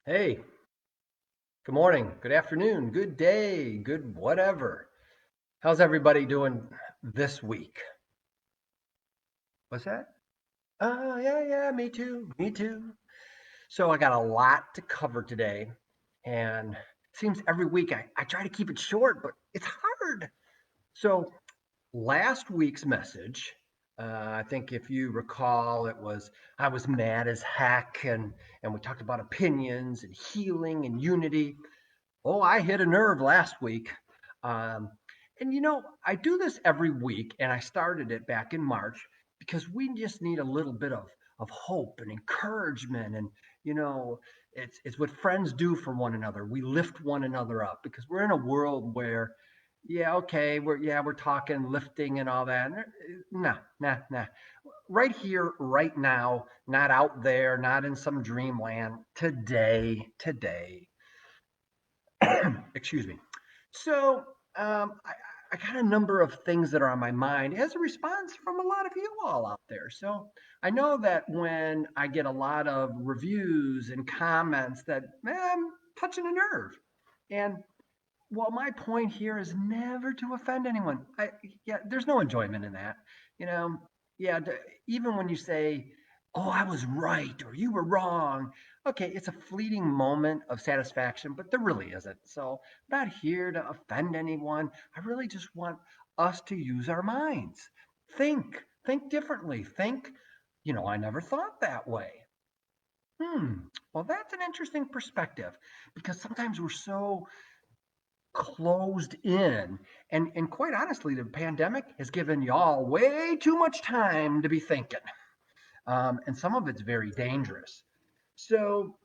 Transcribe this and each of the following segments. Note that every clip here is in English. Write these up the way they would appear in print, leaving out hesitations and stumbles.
Hey, good morning, good afternoon, good day, good whatever. How's everybody doing this week? What's that? Oh, yeah, me too, me too. So I got a lot to cover today, and it seems every week I try to keep it short, but it's hard. So last week's message, I think if you recall, it was I was mad as heck, and we talked about opinions and healing and unity. Oh, I hit a nerve last week. Um, I do this every week, and I started it back in March because we just need a little bit of hope and encouragement. And, you know, it's what friends do for one another. We lift one another up because we're in a world where, yeah, okay, we're talking lifting and all that. Nah, nah, nah. Right here, right now, not out there, not in some dreamland. Today. Excuse me. So I got a number of things that are on my mind as a response from a lot of you all out there. So I know that when I get a lot of reviews and comments that, man, I'm touching a nerve. And well, my point here is never to offend anyone. Yeah, there's no enjoyment in that. You know, yeah, even when you say, "Oh, I was right" or "You were wrong," okay, it's a fleeting moment of satisfaction, but there really isn't. So, I'm not here to offend anyone. I really just want us to use our minds, think differently, think. I never thought that way. Well, that's an interesting perspective because sometimes we're so closed in. And quite honestly, the pandemic has given y'all way too much time to be thinking. And some of it's very dangerous. So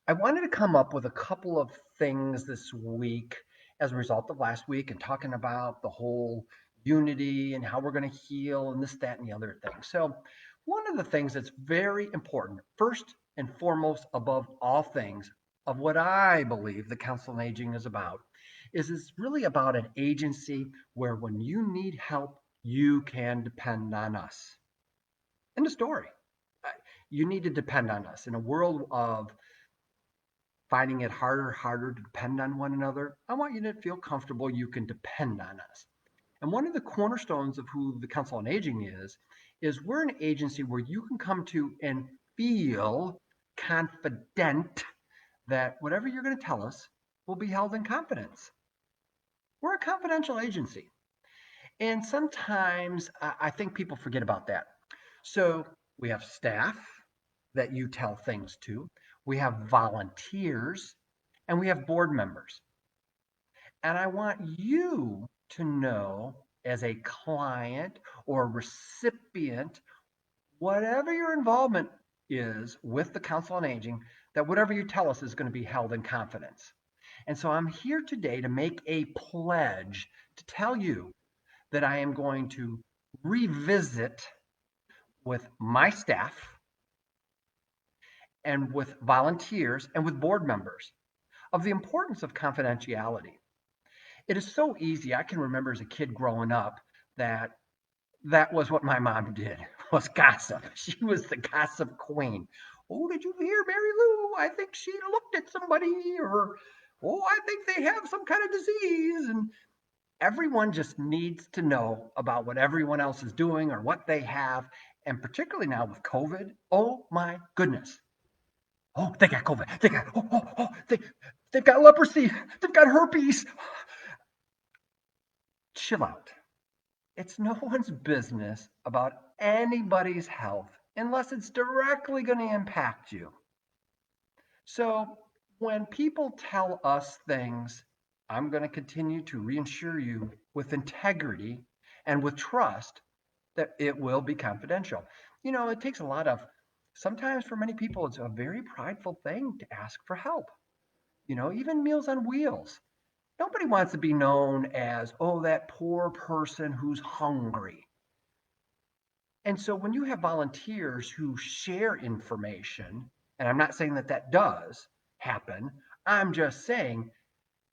I wanted to come up with a couple of things this week as a result of last week and talking about the whole unity and how we're going to heal and this, that, and the other thing. So, one of the things that's very important, first and foremost, above all things, of what I believe the Council on Aging is about, is it's really about an agency where when you need help, you can depend on us. End of story. Uh, You need to depend on us. In a world of finding it harder to depend on one another, I want you to feel comfortable you can depend on us. And one of the cornerstones of who the Council on Aging is we're an agency where you can come to and feel confident that whatever you're going to tell us will be held in confidence. We're a confidential agency. And sometimes I think people forget about that. So we have staff that you tell things to, we have volunteers, and we have board members. And I want you to know, as a client or recipient, whatever your involvement is with the Council on Aging, that whatever you tell us is going to be held in confidence. And so I'm here today to make a pledge to tell you that I am going to revisit with my staff and with volunteers and with board members of the importance of confidentiality. It is so easy. I can remember as a kid growing up that that was what my mom did, was gossip. She was the gossip queen. Oh, did you hear Mary Lou? I think she looked at somebody, or oh, I think they have some kind of disease. And everyone just needs to know about what everyone else is doing or what they have. And particularly now with COVID, oh my goodness. Oh, they got COVID. They've got leprosy. They've got herpes. Chill out. It's no one's business about anybody's health unless it's directly going to impact you. So when people tell us things, I'm going to continue to reassure you with integrity and with trust that it will be confidential. It takes a lot of, sometimes for many people, it's a very prideful thing to ask for help. Even Meals on Wheels. Nobody wants to be known as, oh, that poor person who's hungry. And so when you have volunteers who share information, and I'm not saying that that does happen, I'm just saying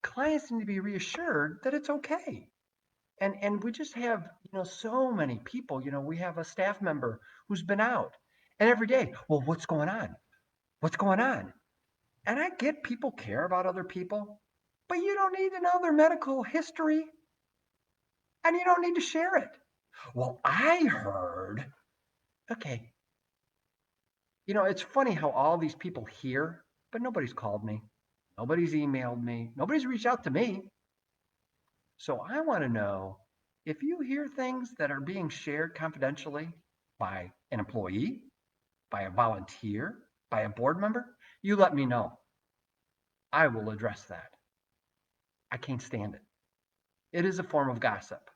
clients need to be reassured that it's okay. And we just have, so many people, we have a staff member who's been out and every day, well, what's going on? What's going on? And I get people care about other people, but you don't need to know their medical history and you don't need to share it. Well, I heard, okay, it's funny how all these people hear, but nobody's called me. Nobody's emailed me. Nobody's reached out to me. So I want to know if you hear things that are being shared confidentially by an employee, by a volunteer, by a board member, you let me know. I will address that. I can't stand it. It is a form of gossip,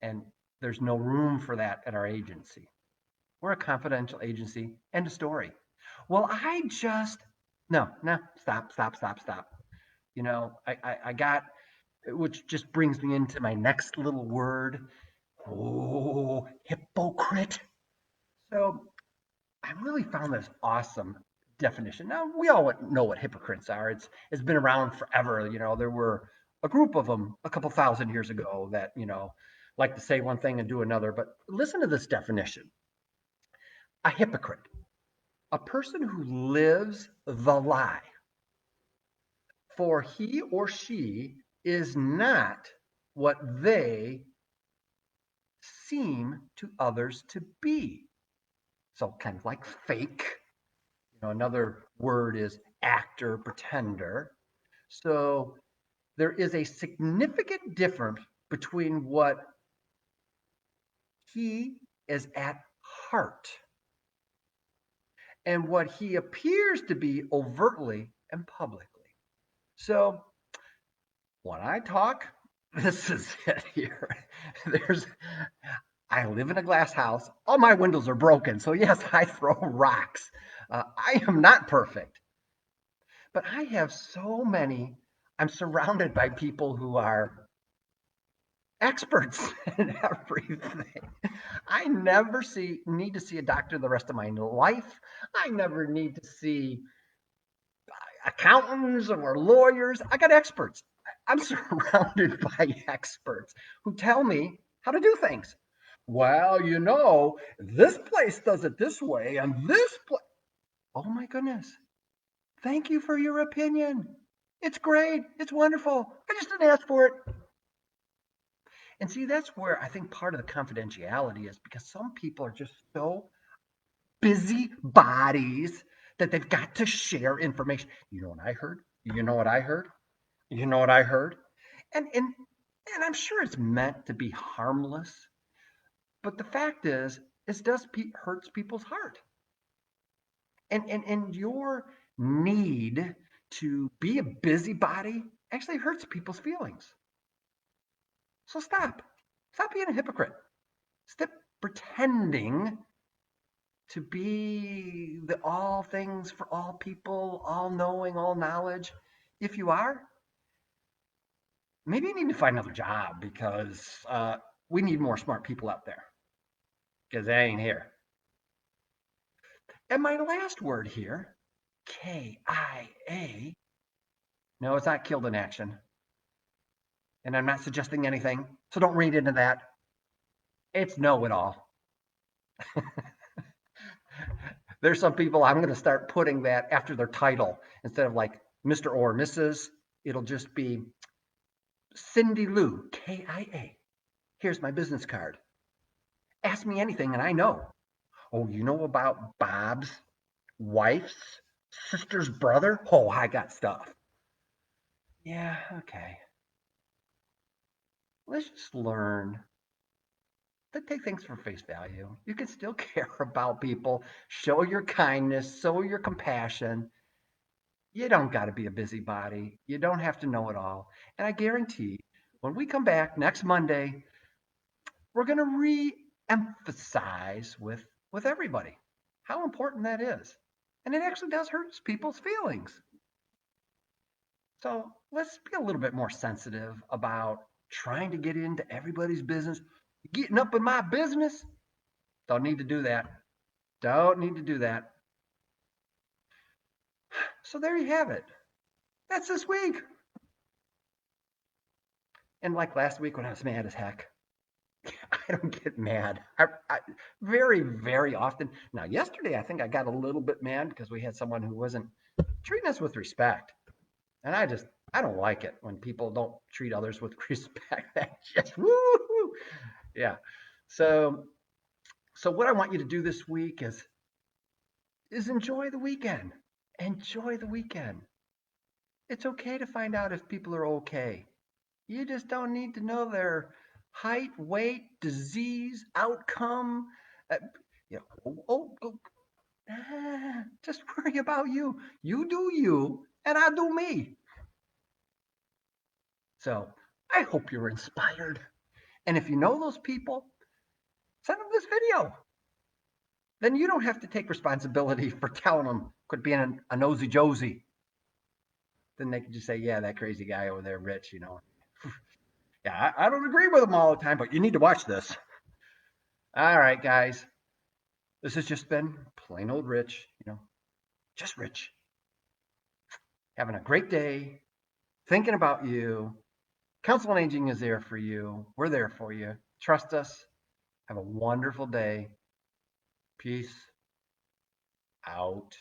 and there's no room for that at our agency. We're a confidential agency. End of story. Well, no, no, stop, stop, stop, stop. I got, which just brings me into my next little word. Oh, hypocrite. So I really found this awesome definition. Now we all know what hypocrites are. It's been around forever. There were a group of them a couple thousand years ago that like to say one thing and do another. But listen to this definition: a hypocrite, a person who lives the lie, for he or she is not what they seem to others to be. So kind of like fake. Another word is actor, pretender. So there is a significant difference between what he is at heart and what he appears to be overtly and publicly. So when I talk, this is it here. There's I live in a glass house. All my windows are broken. So yes, I throw rocks. I am not perfect. But I have I'm surrounded by people who are experts in everything. I never need to see a doctor the rest of my life. I never need to see accountants or lawyers. I got experts. I'm surrounded by experts who tell me how to do things. Well, this place does it this way, and this place. Oh my goodness. Thank you for your opinion. It's great. It's wonderful. I just didn't ask for it. And see, that's where I think part of the confidentiality is, because some people are just so busy bodies that they've got to share information. You know what I heard? You know what I heard? You know what I heard? And I'm sure it's meant to be harmless, but the fact is, it does hurts people's heart. And your need to be a busybody actually hurts people's feelings. So stop. Stop being a hypocrite. Stop pretending to be the all things for all people, all knowing, all knowledge. If you are, maybe you need to find another job, because we need more smart people out there, because they ain't here. And my last word here, KIA. No, it's not killed in action. And I'm not suggesting anything, so don't read into that. It's know it all. There's some people I'm going to start putting that after their title. Instead of like Mr. or Mrs., it'll just be Cindy Lou, KIA. Here's my business card. Ask me anything and I know. Oh, you know about Bob's wife's sister's brother? Oh, I got stuff. Yeah, okay. Let's just learn to take things for face value. You can still care about people, show your kindness, show your compassion. You don't got to be a busybody. You don't have to know it all. And I guarantee when we come back next Monday, we're going to re-emphasize with everybody how important that is. And it actually does hurt people's feelings. So let's be a little bit more sensitive about trying to get into everybody's business. Getting up in my business? Don't need to do that. Don't need to do that. So there you have it. That's this week. And like last week when I was mad as heck, I don't get mad. I very, very often. Now, yesterday, I think I got a little bit mad because we had someone who wasn't treating us with respect. And I don't like it when people don't treat others with respect. That's just woo. Yeah. So, so what I want you to do this week is enjoy the weekend. Enjoy the weekend. It's okay to find out if people are okay. You just don't need to know their height, weight, disease, outcome. Uh, you know, just worry about you. You do you, and I do me. So I hope you're inspired. And if you know those people, send them this video. Then you don't have to take responsibility for telling them quit being a nosy Josie. Then they can just say, yeah, that crazy guy over there, Rich, you know. Yeah, I don't agree with him all the time, but you need to watch this. All right, guys. This has just been plain old Rich, you know, just Rich. Having a great day, thinking about you. Council on Aging is there for you. We're there for you. Trust us. Have a wonderful day. Peace out.